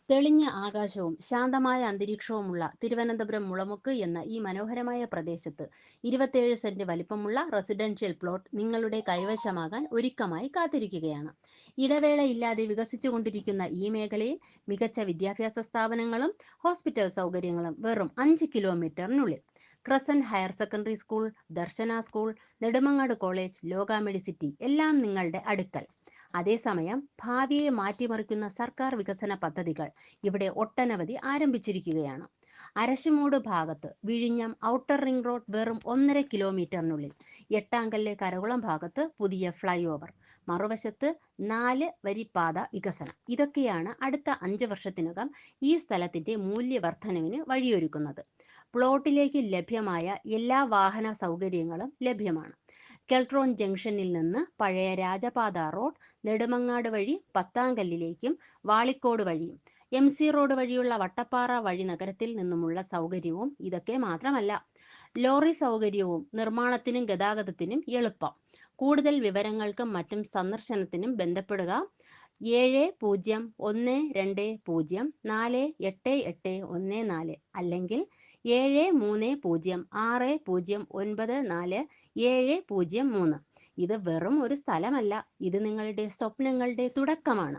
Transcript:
തെളിഞ്ഞ ആകാശവും ശാന്തമായ അന്തരീക്ഷവുമുള്ള തിരുവനന്തപുരം മുളമുക്ക് എന്ന ഈ മനോഹരമായ പ്രദേശത്ത് 27 സെന്റ് വലിപ്പമുള്ള റെസിഡൻഷ്യൽ പ്ലോട്ട് നിങ്ങളുടെ കൈവശമാകാൻ ഒരുക്കമായി കാത്തിരിക്കുകയാണ്. ഇടവേളയില്ലാതെ വികസിച്ചുകൊണ്ടിരിക്കുന്ന ഈ മേഖലയിൽ മികച്ച വിദ്യാഭ്യാസ സ്ഥാപനങ്ങളും ഹോസ്പിറ്റൽ സൗകര്യങ്ങളും വെറും 5 കിലോമീറ്ററിനുള്ളിൽ. ക്രസന്റ് ഹയർ സെക്കൻഡറി സ്കൂൾ, ദർശന സ്കൂൾ, നെടുമങ്ങാട് കോളേജ്, ലോക മെഡിസിറ്റി എല്ലാം നിങ്ങളുടെ അടുക്കൽ. അതേസമയം ഭാവിയെ മാറ്റിമറിക്കുന്ന സർക്കാർ വികസന പദ്ധതികൾ ഇവിടെ ഒട്ടനവധി ആരംഭിച്ചിരിക്കുകയാണ്. അരശിമൂട് ഭാഗത്ത് വിഴിഞ്ഞം ഔട്ടർ റിംഗ് റോഡ് വെറും 1.5 കിലോമീറ്ററിനുള്ളിൽ. എട്ടാങ്കല്ല് കരകുളം ഭാഗത്ത് പുതിയ ഫ്ലൈ ഓവർ. മറുവശത്ത് 4 വരിപ്പാത വികസനം. ഇതൊക്കെയാണ് അടുത്ത 5 വർഷത്തിനകം ഈ സ്ഥലത്തിന്റെ മൂല്യവർദ്ധനവിന് വഴിയൊരുക്കുന്നത്. പ്ലോട്ടിലേക്ക് ലഭ്യമായ എല്ലാ വാഹന സൗകര്യങ്ങളും ലഭ്യമാണ്. കെൽട്രോൺ ജംഗ്ഷനിൽ നിന്ന് പഴയ രാജപാത റോഡ് നെടുമങ്ങാട് വഴി പത്താങ്കല്ലിലേക്കും വാളിക്കോട് വഴിയും MC റോഡ് വഴിയുള്ള വട്ടപ്പാറ വഴി നഗരത്തിൽ നിന്നുമുള്ള സൗകര്യവും ഇതൊക്കെ മാത്രമല്ല. ലോറി സൗകര്യവും നിർമ്മാണത്തിനും ഗതാഗതത്തിനും എളുപ്പം. കൂടുതൽ വിവരങ്ങൾക്കും മറ്റും സന്ദർശനത്തിനും ബന്ധപ്പെടുക 7012048814 അല്ലെങ്കിൽ 7306094703. ഇത് വെറും ഒരു സ്ഥലമല്ല, ഇത് നിങ്ങളുടെ സ്വപ്നങ്ങളുടെ തുടക്കമാണ്.